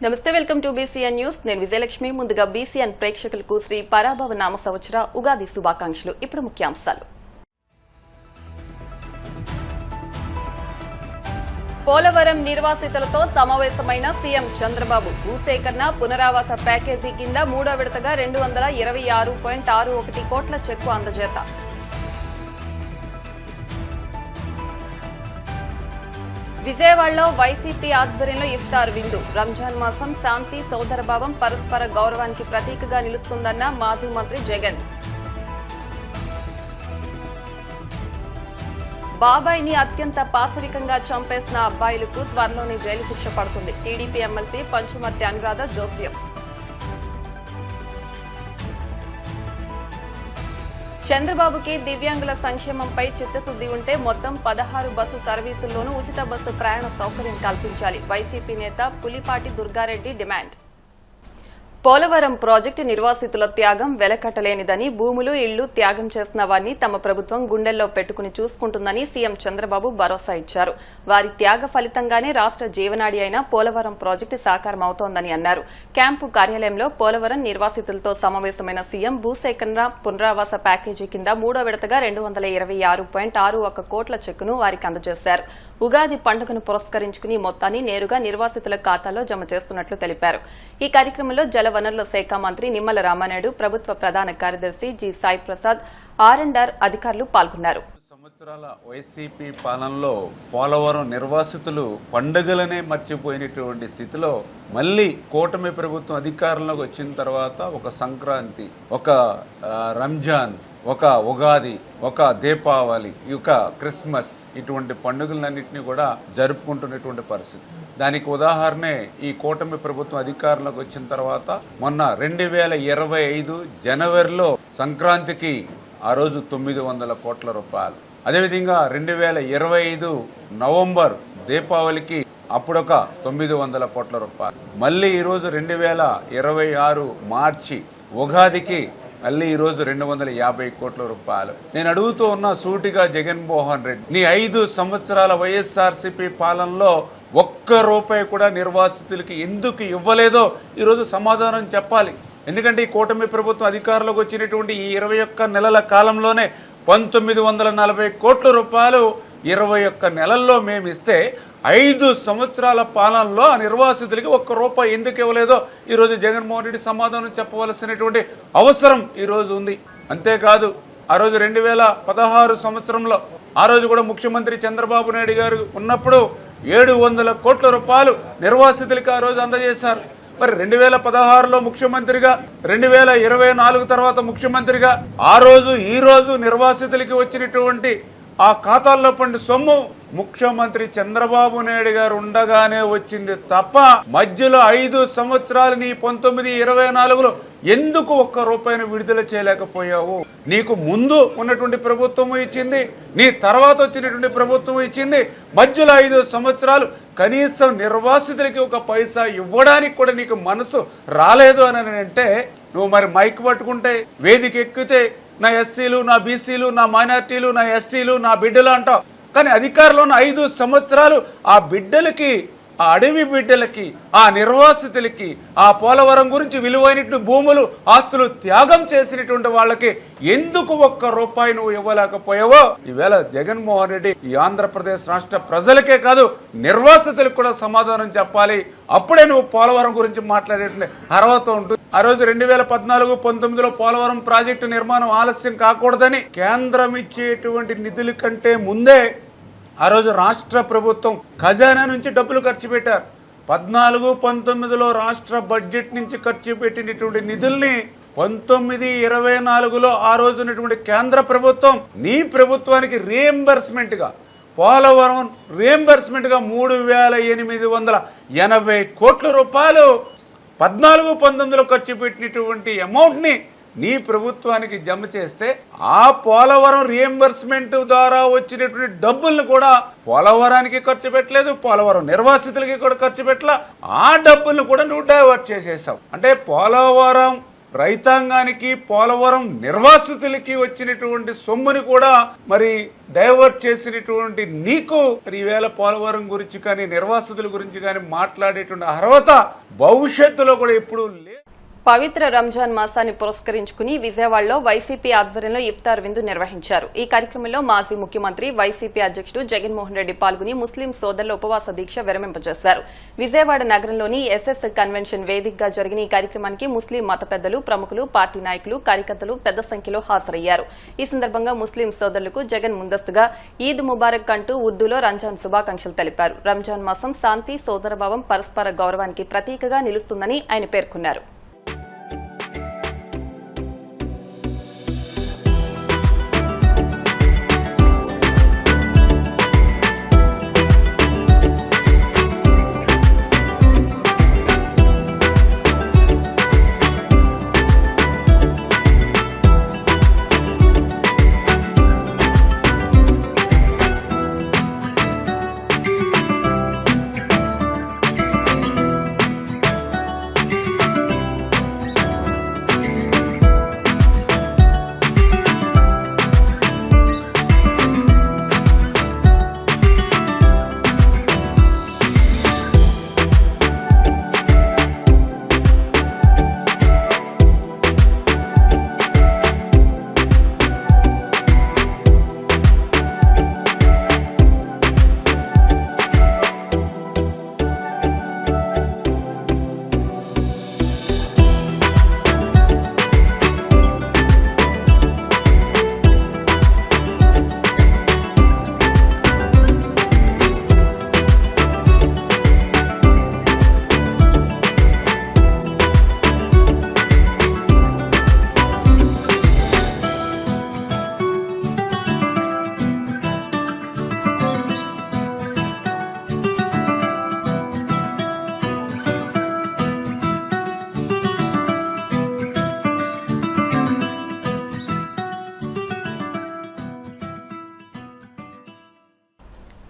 నమస్తే, welcome to BCN news. నేను విజయలక్ష్మి. ముందుగా బీసీఎన్ ప్రేక్షకులకు శ్రీ పరాభవ నామ సంవత్సర ఉగాది శుభాకాంక్షలు. ఇప్పుడు ముఖ్యాంశాలు. పోలవరం నిర్వాసితులతో సమావేశమైన సీఎం చంద్రబాబు. భూసేకరణ పునరావాస ప్యాకేజీ కింద మూడో విడతగా 226.61 కోట్ల చెక్కు అందజేత. విజయవాడలో వైసీపీ ఆధ్వర్యంలో ఇఫ్తార్ విందు. రంజాన్ మాసం శాంతి, సోదరభావం, పరస్పర గౌరవానికి ప్రతీకగా నిలుస్తుందన్న మాజీ మంత్రి జగన్. బాబాయిని అత్యంత పాశవికంగా చంపేసిన అబ్బాయిలకు త్వరలోనే జైలు శిక్ష పడుతుంది. టీడీపీ ఎమ్మెల్సీ పంచుమర్తి అనురాధ జోస్యం. చంద్రబాబుకి దివ్యాంగుల సంక్షేమంపై చిత్తశుద్ది ఉంటే మొత్తం 16 బస్సు సర్వీసుల్లోనూ ఉచిత బస్సు ప్రయాణ సౌకర్యం కల్పించాలి. వైసీపీ నేత పులిపాటి దుర్గారెడ్డి డిమాండ్. పోలవరం ప్రాజెక్టు నిర్వాసితుల త్యాగం వెలకట్టలేనిదని, భూములు ఇళ్లు త్యాగం చేసిన వారిని తమ ప్రభుత్వం గుండెల్లో పెట్టుకుని చూసుకుంటుందని సీఎం చంద్రబాబు భరోసా ఇచ్చారు. వారి త్యాగ ఫలితంగానే రాష్ట్ర జీవనాడి అయిన పోలవరం ప్రాజెక్టు సాకారమవుతోందని అన్నారు. క్యాంపు కార్యాలయంలో పోలవరం నిర్వాసితులతో సమావేశమైన సీఎం భూసేకరణ పునరావాస ప్యాకేజీ కింద మూడో విడతగా 226.61 కోట్ల చెక్కును వారికి అందజేశారు. ఉగాది పండుగను పురస్కరించుకుని మొత్తాన్ని నేరుగా నిర్వాసితుల ఖాతాలో జమ చేస్తున్నట్లు తెలిపారు. ఈ కార్యక్రమంలో జలవనరుల శాఖ మంత్రి నిమ్మల రామానాయుడు, ప్రభుత్వ ప్రధాన కార్యదర్శి జి సాయి ప్రసాద్, ఆర్&ఆర్ అధికారులు పాల్గొన్నారు. సంవత్సరాల వైసీపీ పాలనలో పోలవరం నిర్వాసితులు పండుగలనే మర్చిపోయినటువంటి స్థితిలో మళ్ళీ కూటమి ప్రభుత్వం అధికారంలోకి వచ్చిన తర్వాత ఒక సంక్రాంతి, ఒక రంజాన్, ఒక ఉగాది, ఒక దీపావళి, ఒక క్రిస్మస్, ఇటువంటి పండుగలన్నింటినీ కూడా జరుపుకుంటున్నటువంటి పరిస్థితి. దానికి ఉదాహరణే ఈ కూటమి ప్రభుత్వం అధికారంలోకి వచ్చిన తర్వాత మొన్న 2025 జనవరిలో సంక్రాంతికి ఆ రోజు 900 కోట్ల రూపాయలు. అదేవిధంగా 2025 నవంబర్ దీపావళికి అప్పుడొక 900 కోట్ల రూపాయలు. మళ్ళీ ఈరోజు 2026 మార్చి ఉగాదికి మళ్ళీ ఈరోజు 250 కోట్ల రూపాయలు. నేను అడుగుతూ ఉన్న సూటిగా జగన్మోహన్ రెడ్డి, నీ 5 సంవత్సరాల వైఎస్ఆర్సీపీ పాలనలో ఒక్క రూపాయి కూడా నిర్వాసితులకి ఎందుకు ఇవ్వలేదో ఈరోజు సమాధానం చెప్పాలి. ఎందుకంటే ఈ కూటమి ప్రభుత్వం అధికారంలోకి వచ్చినటువంటి ఈ 21 నెలల కాలంలోనే 1940 కోట్ల రూపాయలు 21 నెలల్లో మేము ఇస్తే 5 సంవత్సరాల పాలనలో ఆ నిర్వాసితులకి ఒక్క రూపాయి ఎందుకు ఇవ్వలేదో ఈరోజు జగన్మోహన్ రెడ్డి సమాధానం చెప్పవలసినటువంటి అవసరం ఈరోజు ఉంది. అంతేకాదు ఆ రోజు 2016 సంవత్సరంలో ఆ రోజు కూడా ముఖ్యమంత్రి చంద్రబాబు నాయుడు గారు ఉన్నప్పుడు 700 కోట్ల రూపాయలు నిర్వాసితులకి ఆ రోజు అందజేశారు. మరి 2016లో ముఖ్యమంత్రిగా, 2024 తర్వాత ముఖ్యమంత్రిగా ఆ రోజు ఈ రోజు నిర్వాసితులకి వచ్చినటువంటి ఆ ఖాతాల్లో పండి సొమ్ము ముఖ్యమంత్రి చంద్రబాబు నాయుడు గారు ఉండగానే వచ్చింది తప్ప మధ్యలో 5 సంవత్సరాలు నీ 1924లో ఎందుకు ఒక్క రూపాయిని విడుదల చేయలేకపోయావు? నీకు ముందు ఉన్నటువంటి ప్రభుత్వము ఇచ్చింది, నీ తర్వాత వచ్చినటువంటి ప్రభుత్వం ఇచ్చింది. మధ్యలో 5 సంవత్సరాలు కనీసం నిర్వాసితులకి ఒక పైసా ఇవ్వడానికి కూడా నీకు మనసు రాలేదు అని అంటే నువ్వు మరి మైక్ పట్టుకుంటే, వేదిక ఎక్కితే నా ఎస్సీలు, నా బీసీలు, నా మైనార్టీలు, నా ఎస్టీలు, నా బిడ్డలు అంటావు. కానీ అధికారంలో ఉన్న 5 సంవత్సరాలు ఆ బిడ్డలకి, ఆ అడవి బిడ్డలకి, ఆ నిర్వాసితులకి, ఆ పోలవరం గురించి విలువైనటువంటి భూములు, ఆస్తులు త్యాగం చేసినటువంటి వాళ్ళకి ఎందుకు ఒక్క రూపాయి నువ్వు ఇవ్వలేకపోయావో ఈవేళ జగన్మోహన్ రెడ్డి ఈ ఆంధ్రప్రదేశ్ రాష్ట్ర ప్రజలకే కాదు నిర్వాసితులకు కూడా సమాధానం చెప్పాలి. అప్పుడే నువ్వు పోలవరం గురించి మాట్లాడేటువంటి అర్హత ఉంటుంది. ఆ రోజు 2014-19లో పోలవరం ప్రాజెక్టు నిర్మాణం ఆలస్యం కాకూడదని కేంద్రం ఇచ్చేటువంటి నిధుల కంటే ముందే ఆ రోజు రాష్ట్ర ప్రభుత్వం ఖజానా నుంచి డబ్బులు ఖర్చు పెట్టారు. 14-19లో రాష్ట్ర బడ్జెట్ నుంచి ఖర్చు పెట్టినటువంటి నిధుల్ని 19-24లో ఆ రోజు ఉన్నటువంటి కేంద్ర ప్రభుత్వం నీ ప్రభుత్వానికి రీఎంబర్స్మెంట్గా, పోలవరం రీఎంబర్స్మెంట్గా 3,880 కోట్ల రూపాయలు 14-19లో ఖర్చు పెట్టినటువంటి అమౌంట్ని నీ ప్రభుత్వానికి జమ చేస్తే ఆ పోలవరం రీఎంబర్స్మెంట్ ద్వారా వచ్చినటువంటి డబ్బులను కూడా పోలవరానికి ఖర్చు పెట్టలేదు, పోలవరం నిర్వాసితులకి కూడా ఖర్చు పెట్టలే. ఆ డబ్బులను కూడా నువ్వు డైవర్ట్ చేసేసావు. అంటే పోలవరం రైతాంగానికి పోలవరం నిర్వాసితులకి వచ్చినటువంటి సొమ్ముని కూడా మరి డైవర్ట్ చేసినటువంటి నీకు మరి ఈవేళ పోలవరం గురించి కానీ నిర్వాసితుల గురించి కానీ మాట్లాడేటువంటి అర్హత భవిష్యత్తులో కూడా ఎప్పుడూ లేదు. పవిత్ర రంజాన్ మాసాన్ని పురస్కరించుకుని విజయవాడలో వైసీపీ ఆధ్వర్యంలో ఇఫ్తార్ విందు నిర్వహించారు. ఈ కార్యక్రమంలో మాజీ ముఖ్యమంత్రి వైసీపీ అధ్యక్షుడు జగన్మోహన్ రెడ్డి పాల్గొని ముస్లిం సోదరుల ఉపవాస దీక్ష విరమింపజేశారు. విజయవాడ నగరంలోని ఎస్ఎస్ కన్వెన్షన్ వేదికగా జరిగిన ఈ కార్యక్రమానికి ముస్లిం మత పెద్దలు, ప్రముఖులు, పార్టీ నాయకులు, కార్యకర్తలు పెద్ద సంఖ్యలో హాజరయ్యారు. ఈ సందర్భంగా ముస్లిం సోదరులకు జగన్ ముందస్తుగా ఈద్ ముబారక్ అంటూ ఉర్దూలో రంజాన్ శుభాకాంక్షలు తెలిపారు. రంజాన్ మాసం శాంతి, సోదరభావం, పరస్పర గౌరవానికి ప్రతీకగా నిలుస్తుందని ఆయన పేర్కొన్నారు.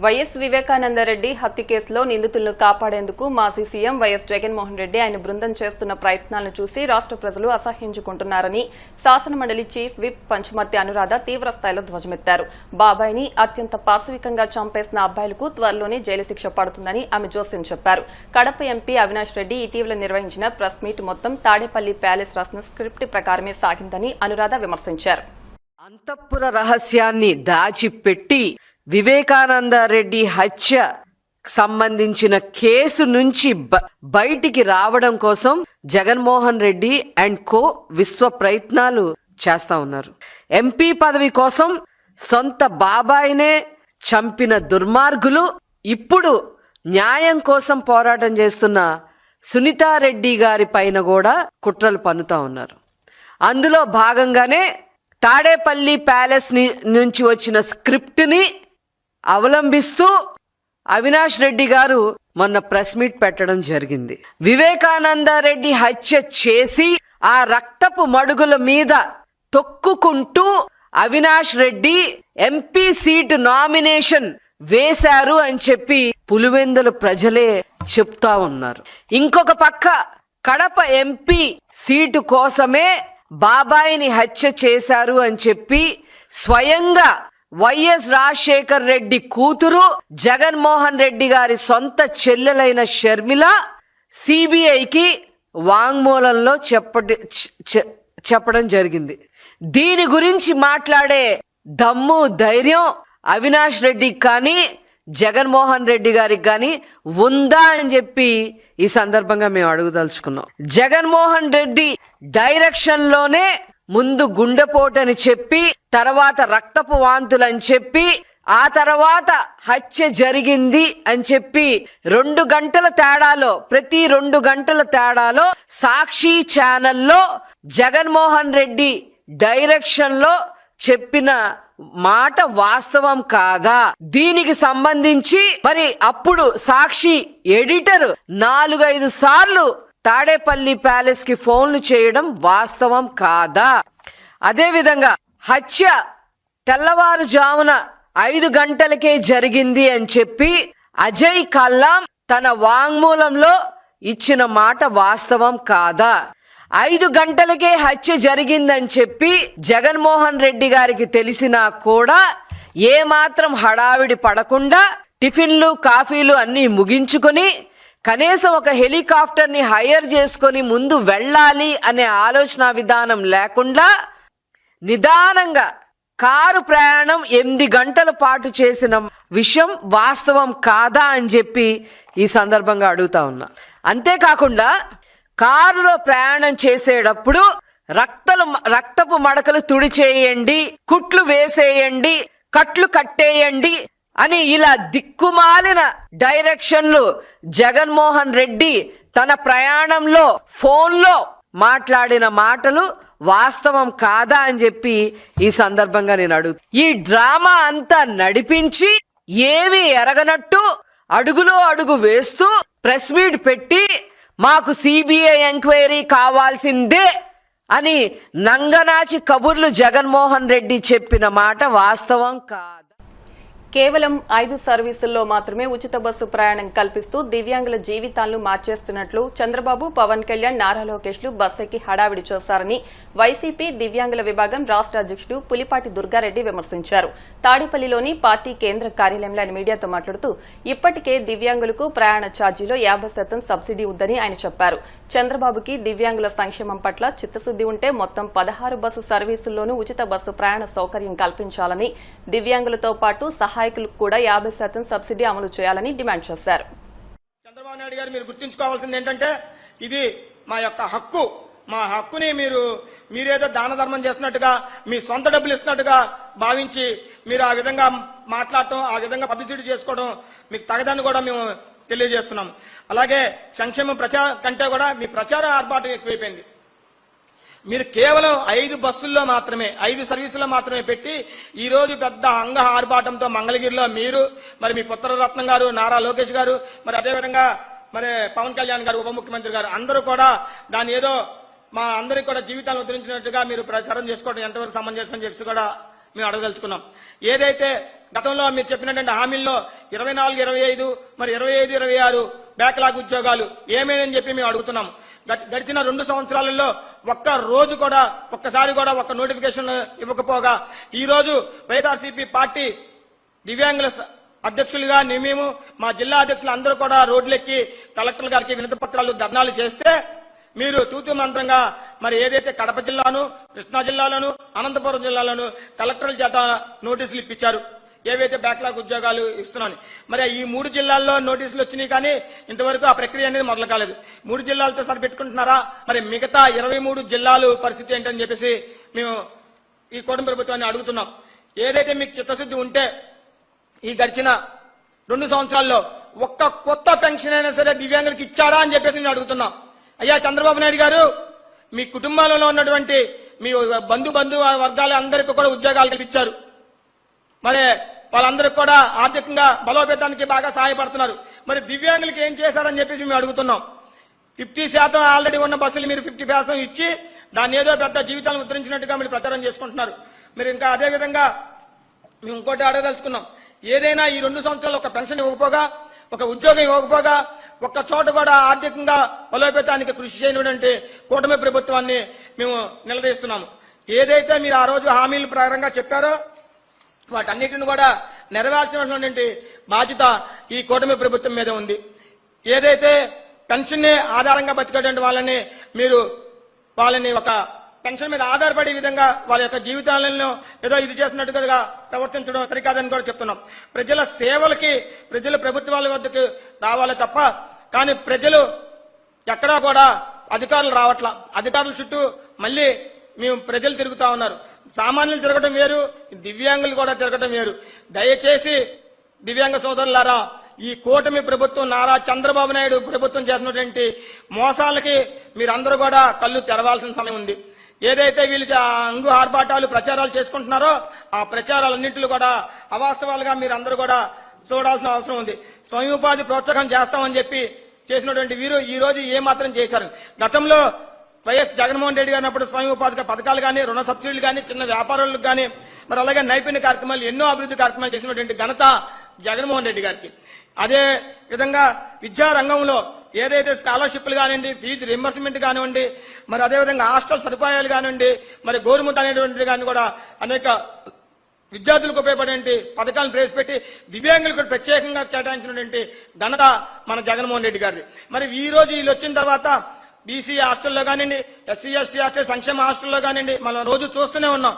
వైఎస్ వివేకానందరెడ్డి హత్య కేసులో నిందితులను కాపాడేందుకు మాజీ సీఎం వైఎస్ జగన్మోహన్ రెడ్డి ఆయన బృందం చేస్తున్న ప్రయత్నాలను చూసి రాష్ట్ర ప్రజలు అసహ్యించుకుంటున్నారని శాసనమండలి చీఫ్ విప్ పంచమర్తి అనురాధ తీవ్రస్థాయిలో ధ్వజమెత్తారు. బాబాయిని అత్యంత పాశవికంగా చంపేసిన అబ్బాయిలకు త్వరలోనే జైలు శిక్ష పడుతుందని ఆమె జోస్యం చెప్పారు. కడప ఎంపీ అవినాష్ రెడ్డి ఇటీవల నిర్వహించిన ప్రెస్ మీట్ మొత్తం తాడేపల్లి ప్యాలెస్ రాసిన స్క్రిప్ట్ ప్రకారమే సాగిందని అనురాధ విమర్శించారు. అంతఃపుర రహస్యాన్ని దాచిపెట్టి వివేకానంద రెడ్డి హత్య సంబంధించిన కేసు నుంచి బయటికి రావడం కోసం జగన్మోహన్ రెడ్డి అండ్ కో విశ్వ ప్రయత్నాలు చేస్తా ఉన్నారు. ఎంపీ పదవి కోసం సొంత బాబాయినే చంపిన దుర్మార్గులు ఇప్పుడు న్యాయం కోసం పోరాటం చేస్తున్న సునీతారెడ్డి గారి పైన కూడా కుట్రలు పన్నుతా ఉన్నారు. అందులో భాగంగానే తాడేపల్లి ప్యాలెస్ నుంచి వచ్చిన స్క్రిప్ట్ని అవలంబిస్తూ అవినాష్ రెడ్డి గారు మొన్న ప్రెస్ మీట్ పెట్టడం జరిగింది. వివేకానంద రెడ్డి హత్య చేసి ఆ రక్తపు మడుగుల మీద తొక్కుకుంటూ Avinash Reddy MP seat nomination వేశారు అని చెప్పి పులివెందుల ప్రజలే చెప్తా ఉన్నారు. ఇంకొక పక్క కడప ఎంపీ సీటు కోసమే బాబాయిని హత్య చేశారు అని చెప్పి స్వయంగా వైఎస్ రాజశేఖర్ రెడ్డి కూతురు జగన్మోహన్ రెడ్డి గారి సొంత చెల్లెలైన షర్మిల సిబిఐకి వాంగ్మూలంలో చెప్పడం జరిగింది. దీని గురించి మాట్లాడే దమ్ము ధైర్యం అవినాష్ రెడ్డికి కానీ జగన్మోహన్ రెడ్డి గారికి కానీ ఉందా అని చెప్పి ఈ సందర్భంగా మేము అడుగుదలుచుకున్నాం. జగన్మోహన్ రెడ్డి డైరెక్షన్లోనే ముందు గుండెపోటని చెప్పి తర్వాత రక్తపు వాంతులని చెప్పి ఆ తర్వాత హత్య జరిగింది అని చెప్పి 2 గంటల తేడాలో ప్రతి 2 గంటల తేడాలో సాక్షి ఛానల్లో జగన్మోహన్ రెడ్డి డైరెక్షన్లో చెప్పిన మాట వాస్తవం కాదా? దీనికి సంబంధించి మరి అప్పుడు సాక్షి ఎడిటర్ 4-5 సార్లు తాడేపల్లి ప్యాలెస్ కి ఫోన్లు చేయడం వాస్తవం కాదా? అదేవిధంగా హత్య తెల్లవారుజామున 5 గంటలకే జరిగింది అని చెప్పి అజయ్ కల్లాం తన వాంగ్మూలంలో ఇచ్చిన మాట వాస్తవం కాదా? 5 గంటలకే హత్య జరిగిందని చెప్పి జగన్మోహన్ రెడ్డి గారికి తెలిసినా కూడా ఏమాత్రం హడావిడి పడకుండా టిఫిన్లు కాఫీలు అన్నీ ముగించుకొని కనీసం ఒక హెలికాప్టర్ని హైర్ చేసుకొని ముందు వెళ్ళాలి అనే ఆలోచన విధానం లేకుండా నిదానంగా కారు ప్రయాణం 8 గంటల పాటు చేసిన విషయం వాస్తవం కాదా అని చెప్పి ఈ సందర్భంగా అడుగుతా ఉన్నా. అంతేకాకుండా కారులో ప్రయాణం చేసేటప్పుడు రక్తపు మడకలు తుడిచేయండి, కుట్లు వేసేయండి, కట్లు కట్టేయండి అని ఇలా దిక్కుమాలిన డైరెక్షన్లు జగన్మోహన్ రెడ్డి తన ప్రయాణంలో ఫోన్లో మాట్లాడిన మాటలు వాస్తవం కాదా అని చెప్పి ఈ సందర్భంగా నేను ఈ డ్రామా అంతా నడిపించి ఏమీ ఎరగనట్టు అడుగులో అడుగు వేస్తూ ప్రెస్ మీట్ పెట్టి మాకు సిబిఐ ఎంక్వైరీ కావాల్సిందే అని నంగనాచి కబుర్లు జగన్మోహన్ రెడ్డి చెప్పిన మాట వాస్తవం కాదు. కేవలం 5 సర్వీసుల్లో మాత్రమే ఉచిత బస్సు ప్రయాణం కల్పిస్తూ దివ్యాంగుల జీవితాలను మార్చేస్తున్నట్లు చంద్రబాబు, పవన్ కళ్యాణ్, నారా లోకేష్లు బస్ ఎక్కి హడావిడి చేశారని వైసీపీ దివ్యాంగుల విభాగం రాష్ట్ర అధ్యక్షుడు పులిపాటి దుర్గారెడ్డి విమర్శించారు. తాడేపల్లిలోని పార్టీ కేంద్ర కార్యాలయంలో ఆయన మీడియాతో మాట్లాడుతూ ఇప్పటికే దివ్యాంగులకు ప్రయాణ ఛార్జీలో 50% సబ్సిడీ ఉందని ఆయన చెప్పారు. చంద్రబాబుకి దివ్యాంగుల సంక్షేమం పట్ల చిత్తశుద్ది ఉంటే మొత్తం 16 బస్సు సర్వీసుల్లోనూ ఉచిత బస్సు ప్రయాణ సౌకర్యం కల్పించాలని, దివ్యాంగులతో పాటు సహాయకులకు కూడా 50% సబ్సిడీ అమలు చేయాలని డిమాండ్ చేశారు. చంద్రబాబు నాయుడు గారు మీరు గుర్తుంచుకోవాల్సింది ఏంటంటే ఇది మా యొక్క హక్కు. మా హక్కుని మీరేదో దాన ధర్మం చేస్తున్నట్టుగా, మీ సొంత డబ్బులు ఇస్తున్నట్టుగా భావించి మీరు ఆ విధంగా మాట్లాడటం, ఆ విధంగా పబ్లిసిటీ చేసుకోవడం మీకు తగదని కూడా మేము తెలియజేస్తున్నాం. అలాగే సంక్షేమ ప్రచారం కంటే కూడా మీ ప్రచార ఆర్భాటం ఎక్కువైపోయింది. మీరు కేవలం 5 బస్సుల్లో మాత్రమే, 5 సర్వీసుల్లో మాత్రమే పెట్టి ఈ రోజు పెద్ద అంగ ఆర్భాటంతో మంగళగిరిలో మీరు, మరి మీ పుత్రరత్నం గారు నారా లోకేష్ గారు, మరి అదేవిధంగా మరి పవన్ కళ్యాణ్ గారు, ఉప ముఖ్యమంత్రి గారు అందరూ కూడా దాని ఏదో మా అందరికి కూడా జీవితాలను ఉద్ధరించినట్టుగా మీరు ప్రచారం చేసుకోవడం ఎంతవరకు సమంజసం అని చెప్పి కూడా మేము అడగదలుచుకున్నాం. ఏదైతే గతంలో మీరు చెప్పినటువంటి హామీల్లో 24, 25, మరి 25, 26 బ్యాక్లాగ్ ఉద్యోగాలు ఏమేనని చెప్పి మేము అడుగుతున్నాం. గడిచిన 2 సంవత్సరాలలో ఒక్కసారి కూడా ఒక్క నోటిఫికేషన్ ఇవ్వకపోగా ఈ రోజు వైఎస్ఆర్సీపీ పార్టీ దివ్యాంగుల అధ్యక్షులుగా మేము, మా జిల్లా అధ్యక్షులు అందరూ కూడా రోడ్లెక్కి కలెక్టర్ గారికి వినతి పత్రాలు, ధర్నాలు చేస్తే మీరు తూతు మంత్రంగా మరి ఏదైతే కడప జిల్లాను, కృష్ణా జిల్లాలోను, అనంతపురం జిల్లాలోను కలెక్టర్ల చేత నోటీసులు ఇప్పించారు ఏవైతే బ్యాక్లాగ్ ఉద్యోగాలు ఇస్తున్నాను. మరి ఈ 3 జిల్లాల్లో నోటీసులు వచ్చినాయి కానీ ఇంతవరకు ఆ ప్రక్రియ అనేది మొదలు కాలేదు. 3 జిల్లాలతో సరిపెట్టుకుంటున్నారా? మరి మిగతా 23 జిల్లాలు పరిస్థితి ఏంటని చెప్పేసి మేము ఈ కూటమి ప్రభుత్వాన్ని అడుగుతున్నాం. ఏదైతే మీకు చిత్తశుద్ధి ఉంటే ఈ గడిచిన 2 సంవత్సరాల్లో ఒక్క కొత్త పెన్షన్ అయినా సరే దివ్యాంగులకు ఇచ్చారా అని చెప్పేసి నేను అడుగుతున్నాం. అయ్యా చంద్రబాబు నాయుడు గారు, మీ కుటుంబాలలో ఉన్నటువంటి మీ బంధు వర్గాల అందరికీ కూడా ఉద్యోగాలు కల్పించారు. మరి వాళ్ళందరికీ కూడా ఆర్థికంగా బలోపేతానికి బాగా సహాయపడుతున్నారు. మరి దివ్యాంగులకి ఏం చేశారని చెప్పేసి మేము అడుగుతున్నాం. 50% ఆల్రెడీ ఉన్న బస్సులు మీరు 50% ఇచ్చి దాన్ని ఏదో పెద్ద జీవితాలను ఉద్ధరించినట్టుగా మీరు ప్రచారం చేసుకుంటున్నారు. మీరు ఇంకా అదే విధంగా మేము ఇంకోటి అడగదలుచుకున్నాం. ఏదైనా ఈ 2 సంవత్సరాలు ఒక పెన్షన్ ఇవ్వకపోగా, ఒక ఉద్యోగం ఇవ్వకపోగా, ఒక్క చోట కూడా ఆర్థికంగా బలోపేతానికి కృషి చేయనటువంటి కూటమి ప్రభుత్వాన్ని మేము నిలదీస్తున్నాము. ఏదైతే మీరు ఆ రోజు హామీల ప్రకారంగా చెప్పారో వాటన్నిటిని కూడా నెరవేర్చినటువంటి బాధ్యత ఈ కూటమి ప్రభుత్వం మీద ఉంది. ఏదైతే పెన్షన్ ఆధారంగా బతికేటువంటి వాళ్ళని ఒక పెన్షన్ మీద ఆధారపడే విధంగా వాళ్ళ యొక్క జీవితాలను ఏదో ఇది చేస్తున్నట్టుగా ప్రవర్తించడం సరికాదని కూడా చెప్తున్నాం. ప్రజల సేవలకి ప్రజలు ప్రభుత్వాల వద్దకు రావాలి తప్ప, కానీ ప్రజలు ఎక్కడా కూడా అధికారులు రావట్లా. అధికారుల చుట్టూ మళ్ళీ మేము ప్రజలు తిరుగుతా ఉన్నారు. సామాన్యులు తిరగడం వేరు, దివ్యాంగులు కూడా తిరగడం వేరు. దయచేసి దివ్యాంగ సోదరులారా, ఈ కూటమి ప్రభుత్వం నారా చంద్రబాబు నాయుడు ప్రభుత్వం చేసినటువంటి మోసాలకి మీరందరూ కూడా కళ్ళు తెరవాల్సిన సమయం ఉంది. ఏదైతే వీళ్ళు అంగు ఆర్భాటాలు ప్రచారాలు చేసుకుంటున్నారో ఆ ప్రచారాలన్నింటిలో కూడా అవాస్తవాలుగా మీరందరూ కూడా చూడాల్సిన అవసరం ఉంది. స్వయం ఉపాధి ప్రోత్సాహం చేస్తామని చెప్పి చేసినటువంటి వీరు ఈ రోజు ఏమాత్రం చేశారు? గతంలో వైఎస్ జగన్మోహన్ రెడ్డి గారినప్పుడు స్వయం ఉపాధి పథకాలు కానీ, రుణ సబ్సిడీలు కానీ, చిన్న వ్యాపారులకు కానీ, మరి అలాగే నైపుణ్య కార్యక్రమాలు, ఎన్నో అభివృద్ధి కార్యక్రమాలు చేసినటువంటి ఘనత జగన్మోహన్ రెడ్డి గారికి. అదే విధంగా విద్యారంగంలో ఏదైతే స్కాలర్షిప్లు కానివ్వండి, ఫీజు రింబర్స్మెంట్ కానివ్వండి, మరి అదేవిధంగా హాస్టల్ సదుపాయాలు కానివ్వండి, మరి గోరుముద్ద అనేటువంటి కానీ కూడా అనేక విద్యార్థులకు ఉపయోగపడే పథకాలను ప్రవేశపెట్టి దివ్యాంగులకు ప్రత్యేకంగా కేటాయించినటువంటి ఘనత మన జగన్మోహన్ రెడ్డి గారిది. మరి ఈ రోజు వీళ్ళు వచ్చిన తర్వాత బీసీ హాస్టల్లో కానివ్వండి, ఎస్సీ ఎస్టీ హాస్టల్, సంక్షేమ హాస్టల్లో కానివ్వండి, మనం రోజు చూస్తూనే ఉన్నాం.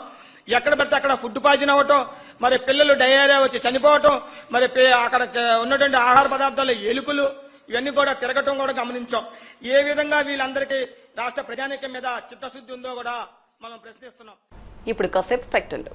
ఎక్కడ పెడితే అక్కడ ఫుడ్ పాయిజన్ అవ్వటం, మరి పిల్లలు డయేరియా వచ్చి చనిపోవటం, మరి అక్కడ ఉన్నటువంటి ఆహార పదార్థాల్లో ఎలుకలు ఇవన్నీ కూడా తిరగటం కూడా గమనించాం. ఏ విధంగా వీళ్ళందరికీ రాష్ట్ర ప్రజానీకం మీద చిత్తశుద్ధి ఉందో కూడా మనం ప్రశ్నిస్తున్నాం. ఇప్పుడు కాసేపు ప్రకటనలు.